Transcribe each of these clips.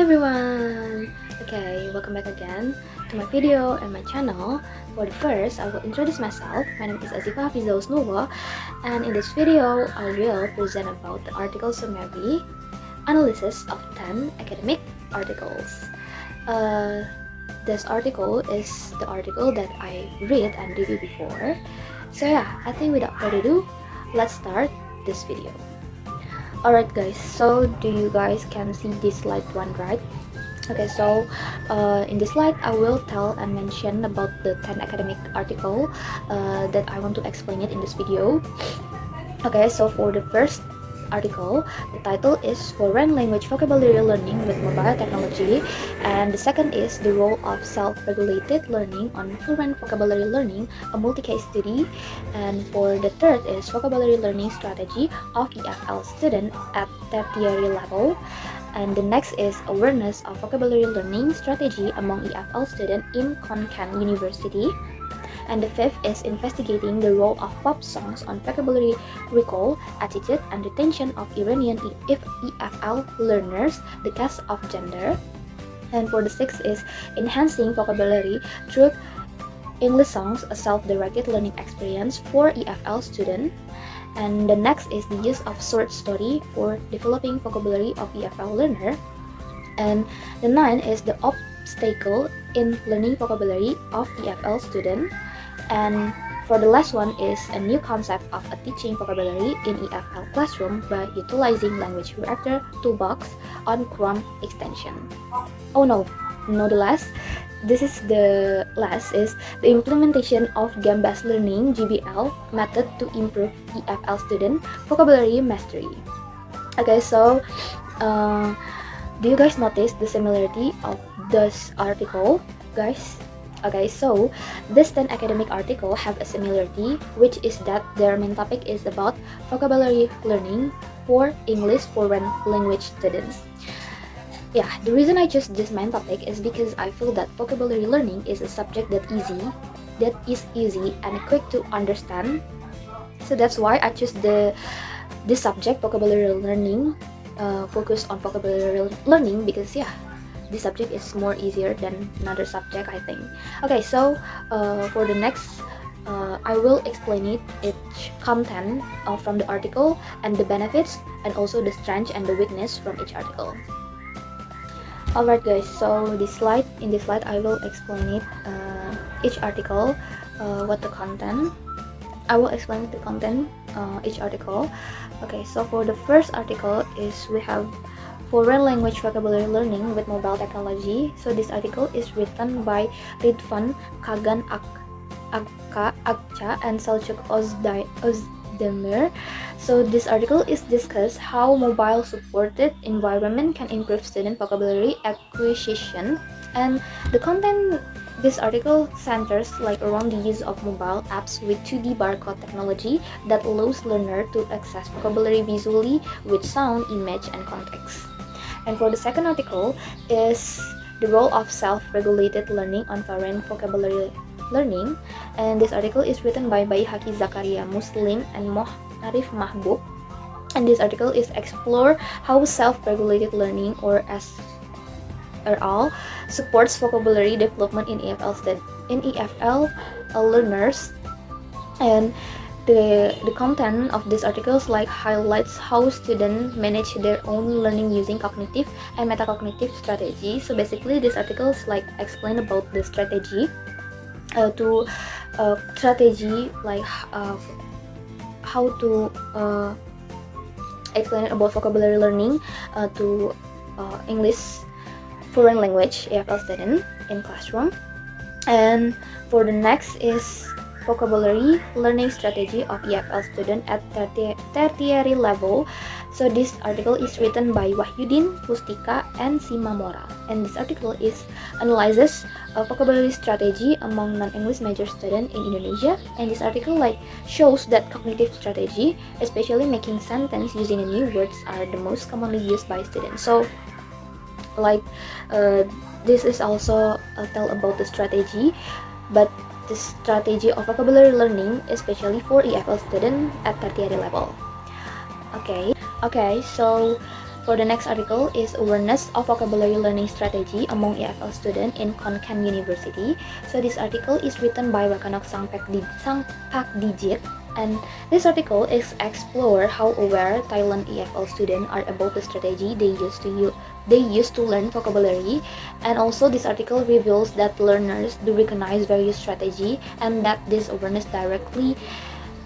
everyone! Okay, welcome back again to my video and my channel. For the first, I will introduce myself. My name is Azifah Hafizha Husnullah, and in this video, I will present about the article summary analysis of 10 academic articles. This article is the article that I read and reviewed before. So yeah, I think without further ado, let's start this video. Alright guys, so do you guys can see this slide one, right? Okay, so in this slide I will tell and mention about the 10 academic article that I want to explain it in this video. Okay, so for the first article, the title is Foreign Language Vocabulary Learning with Mobile Technology, and the second is the role of self-regulated learning on foreign vocabulary learning, a multi-case study, and for the third is vocabulary learning strategy of EFL student at tertiary level, and the next is awareness of vocabulary learning strategy among EFL student in Konkan University. And the fifth is investigating the role of pop songs on vocabulary recall, attitude, and retention of Iranian EFL learners, the case of gender. And for the sixth is enhancing vocabulary through English songs, a self-directed learning experience for EFL students. And the next is the use of short story for developing vocabulary of EFL learner. And the ninth is the obstacle in learning vocabulary of EFL student. And for the last one is a new concept of a teaching vocabulary in EFL classroom by utilizing language reactor toolbox on Chrome extension. Oh no, the last. This is the last is the implementation of game-based learning (GBL) method to improve EFL student vocabulary mastery. Okay, so do you guys notice the similarity of this article, guys? Okay, so this 10 academic article have a similarity, which is that their main topic is about vocabulary learning for English foreign language students. Yeah, the reason I chose this main topic is because I feel that vocabulary learning is a subject that is easy and quick to understand. So that's why I chose this subject, vocabulary learning, focus on vocabulary learning, because yeah, this subject is more easier than another subject, I think. Okay, so for the next I will explain each content from the article and the benefits, and also the strength and the weakness from each article. Alright guys, so in this slide I will explain each article, what the content. I will explain the content each article. Okay, so for the first article is we have Foreign Language Vocabulary Learning with Mobile Technology. So this article is written by Ridvan Kagan Akça and Selçuk Özdemir. So this article is discuss how mobile supported environment can improve student vocabulary acquisition, and the content this article centers around the use of mobile apps with 2D barcode technology that allows learner to access vocabulary visually with sound, image, and context. And for the second article is the role of self-regulated learning on foreign vocabulary learning, and this article is written by Bayi Haki Zakaria Muslim and Arif Mahbub, and this article is explore how self-regulated learning, or SRL, supports vocabulary development in EFL learners. And the content of this article highlights how students manage their own learning using cognitive and metacognitive strategy. So basically this article is explain about the strategy how to explain about vocabulary learning to English foreign language EFL student in classroom. And for the next is vocabulary learning strategy of EFL student at tertiary level. So this article is written by Wahyudin, Pustika, and Simamora, and this article is analyzes a vocabulary strategy among non-English major students in Indonesia. And this article shows that cognitive strategy, especially making sentence using new words, are the most commonly used by students. So this is also tell about the strategy, but the strategy of vocabulary learning, especially for EFL students at tertiary level. Okay, so for the next article is awareness of vocabulary learning strategy among EFL students in Konkan University. So this article is written by Wakanok Sangpak Digit, and this article is explore how aware Thailand EFL students are about the strategy they used to learn vocabulary. And also this article reveals that learners do recognize various strategy and that this awareness directly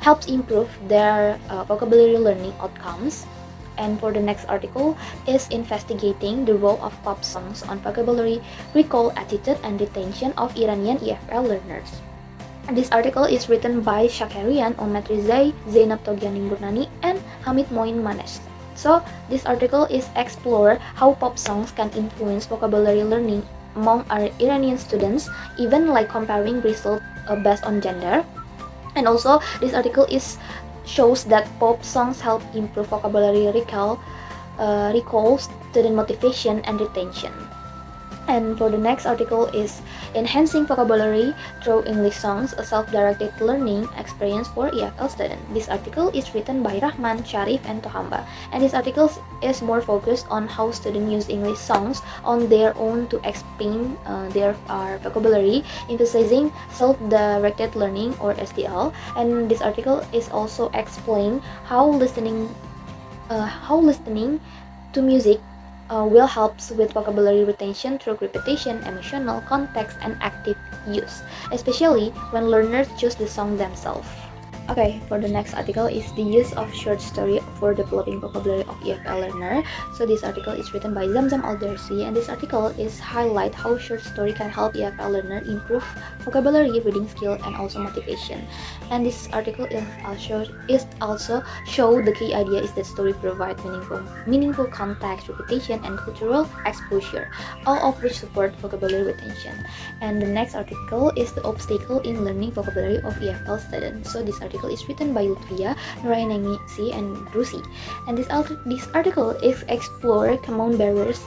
helps improve their vocabulary learning outcomes. And for the next article is investigating the role of pop songs on vocabulary recall, attitude, and retention of Iranian EFL learners. This article is written by Shakarian, Omet Rizai, Zainab Togiani Burnani, and Hamid Moin Manes. So this article is explore how pop songs can influence vocabulary learning among our Iranian students, even like comparing results based on gender. And also this article shows that pop songs help improve vocabulary recall, student motivation and retention. And for the next article is enhancing vocabulary through English songs, a self-directed learning experience for EFL students. This article is written by Rahman, Sharif, and Tohamba. And this article is more focused on how students use English songs on their own to expand their vocabulary, emphasizing self-directed learning or SDL. And this article is also explain how listening to music will help with vocabulary retention through repetition, emotional context, and active use, especially when learners choose the song themselves. Okay, for the next article is the use of short story for developing vocabulary of EFL learner. So this article is written by Zamzam Aldersi, and this article is highlight how short story can help EFL learner improve vocabulary, reading skill, and also motivation. And this article is also show the key idea is that story provide meaningful context, repetition, and cultural exposure, all of which support vocabulary retention. And the next article is the obstacle in learning vocabulary of EFL students. So this article is written by Lutfia, Nurainangisi, and Rusi. And this article is explore common barriers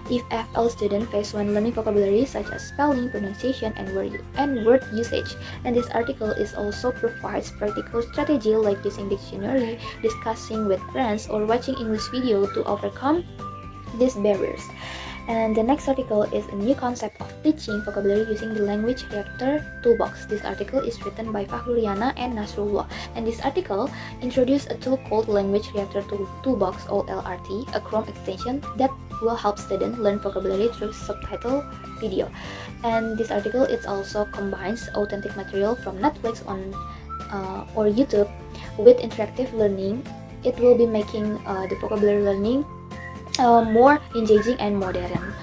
EFL students face when learning vocabulary such as spelling, pronunciation, and word usage. And this article is also provides practical strategy like using dictionary, discussing with friends, or watching English video to overcome these barriers. And the next article is a new concept of teaching vocabulary using the language reactor toolbox. This article is written by Fahruriana and Nasrullah. And this article introduced a tool called Language Reactor Toolbox or LRT, a Chrome extension that will help students learn vocabulary through subtitle video. And this article also combines authentic material from Netflix or YouTube with interactive learning. It will be making the vocabulary learning more engaging and modern.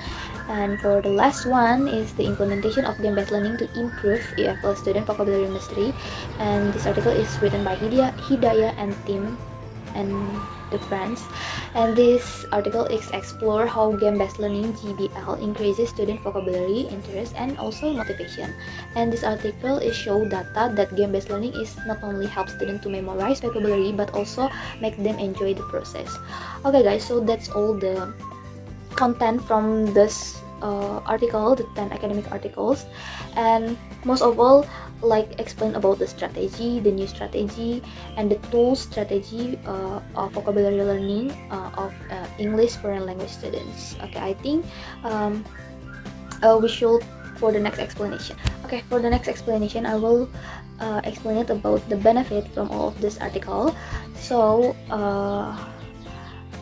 And for the last one is the implementation of game-based learning to improve EFL student vocabulary mastery. And this article is written by Hidayah and Tim and the friends. And this article is explore how game-based learning GBL increases student vocabulary, interest, and also motivation. And this article is show data that game-based learning is not only help students to memorize vocabulary but also make them enjoy the process. Okay guys, so that's all the content from this article, the 10 academic articles, and most of all like explain about the strategy, the new strategy, and the tools strategy of vocabulary learning of English foreign language students. Okay, I think we should for the next explanation. Okay, for the next explanation I will explain it about the benefit from all of this article. So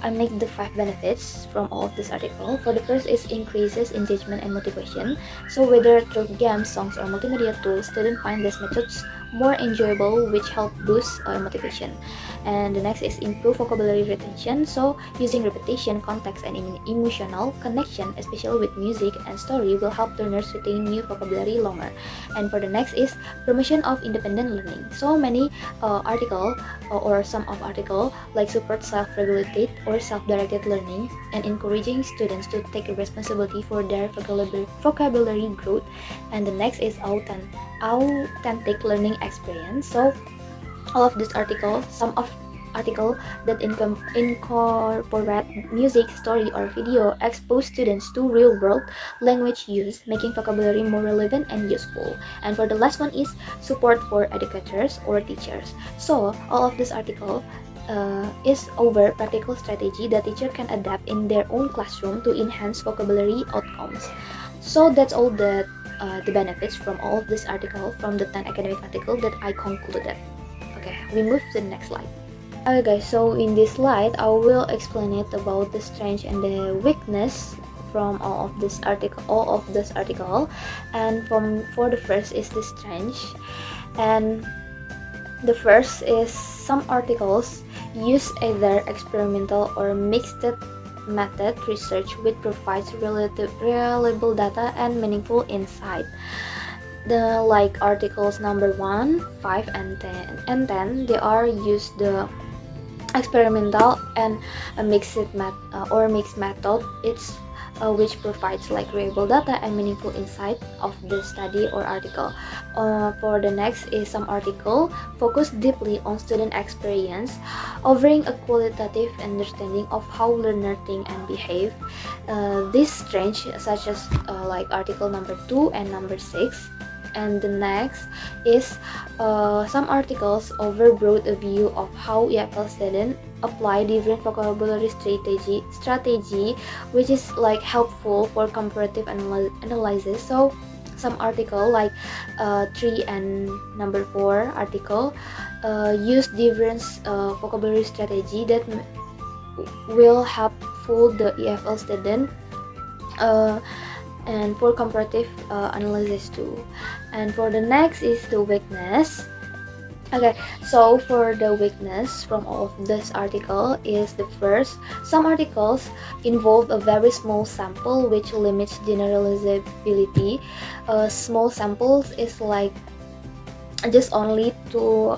I make the 5 benefits from all of this article. For the first is increases engagement and motivation. So whether through games, songs, or multimedia tools, students find these methods more enjoyable, which help boost motivation. And the next is improve vocabulary retention. So using repetition, context, and emotional connection, especially with music and story, will help learners retain new vocabulary longer. And for the next is promotion of independent learning. So many article or some of article like support self-regulated or self-directed learning and encouraging students to take responsibility for their vocabulary growth. And the next is authentic learning experience. So all of this article, some of article that incorporate music, story, or video expose students to real-world language use, making vocabulary more relevant and useful. And for the last one is support for educators or teachers. So all of this article is over practical strategy that teacher can adapt in their own classroom to enhance vocabulary outcomes. So that's all the benefits from all of this article, from the 10 academic article that I concluded. Okay, we move to the next slide. Okay guys, so in this slide I will explain it about the strength and the weakness from all of this article. And for the first is the strength, and the first is some articles use either experimental or mixed method research which provides reliable data and meaningful insight. The like articles number 1, 5, and 10, they are used the experimental and a mixed method. It's which provides like reliable data and meaningful insight of the study or article. For the next is some article focus deeply on student experience, offering a qualitative understanding of how learners think and behave. This strange such as like article number 2 and number 6. And the next is some articles overbroad a view of how EFL students apply different vocabulary strategy, which is like helpful for comparative analysis. So some article like 3 and number 4 article use different vocabulary strategy that will helpful the EFL student and for comparative analysis too. And for the next is the weakness. Okay, so for the weakness from all of this article is the first, some articles involve a very small sample which limits generalizability. Small samples is like just only to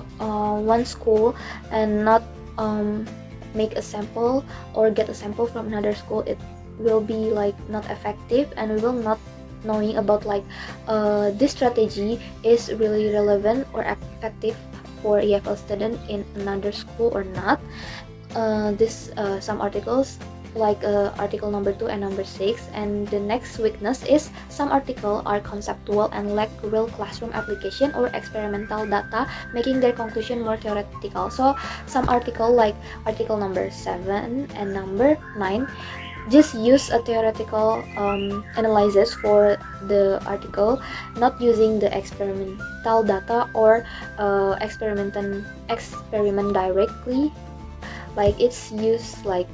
one school and not make a sample or get a sample from another school. It will be like not effective, and we will not knowing about like this strategy is really relevant or effective for EFL student in another school or not. Some articles like article number 2 and number 6. And the next weakness is some articles are conceptual and lack real classroom application or experimental data, making their conclusion more theoretical. So some article like article number 7 and number 9 just use a theoretical analysis for the article, not using the experimental data or experiment directly. Like it's used like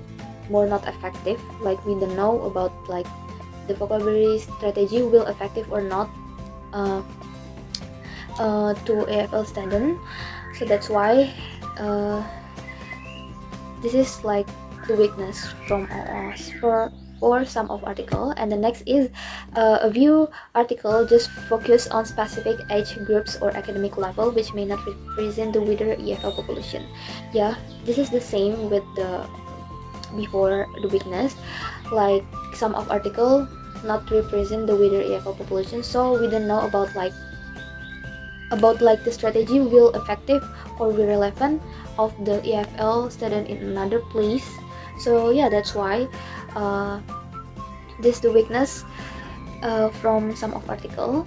more not effective. Like we don't know about like the vocabulary strategy will effective or not to AFL student. So that's why this is like the weakness from us for some of article. And the next is a few article just focus on specific age groups or academic level which may not represent the wider EFL population. Yeah, this is the same with the before the weakness, like some of article not represent the wider EFL population, so we don't know about like the strategy will effective or will relevant of the EFL student in another place. So yeah, that's why this the weakness from some of article,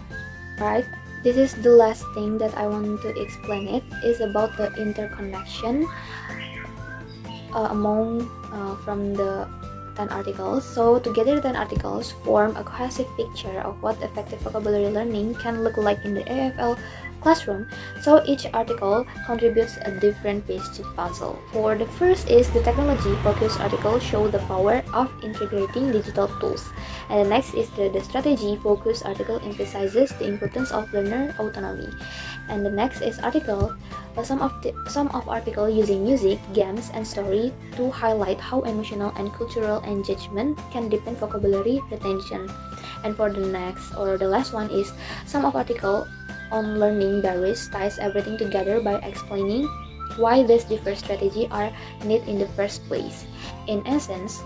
right? This is the last thing that I want to explain. It is about the interconnection among from the 10 articles. So together 10 articles form a cohesive picture of what effective vocabulary learning can look like in the AFL classroom. So each article contributes a different piece to the puzzle. For the first is the technology focused article show the power of integrating digital tools. And the next is the strategy focused article emphasizes the importance of learner autonomy. And the next is article some of article using music, games, and story to highlight how emotional and cultural engagement can deepen vocabulary retention. And for the next or the last one is some of article on learning barriers ties everything together by explaining why these different strategies are needed in the first place. In essence,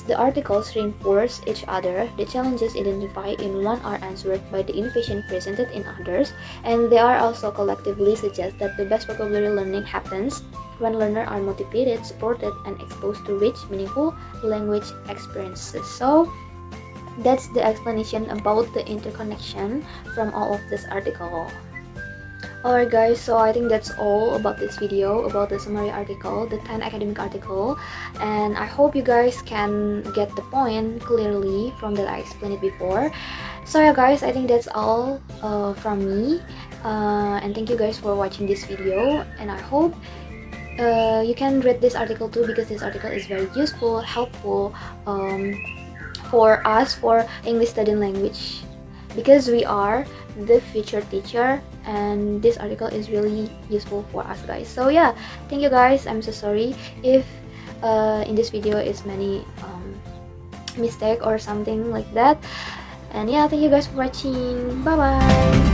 the articles reinforce each other. The challenges identified in one are answered by the innovation presented in others, and they are also collectively suggest that the best vocabulary learning happens when learners are motivated, supported, and exposed to rich, meaningful language experiences. So that's the explanation about the interconnection from all of this article. Alright guys, so I think that's all about this video, about the summary article, the 10 academic article, and I hope you guys can get the point clearly from that I explained it before. So yeah guys, I think that's all from me, and thank you guys for watching this video, and I hope you can read this article too, because this article is very useful, helpful for us for English studying language, because we are the future teacher, and this article is really useful for us guys. So yeah, thank you guys. I'm so sorry if in this video is many mistake or something like that, and yeah, thank you guys for watching. Bye bye.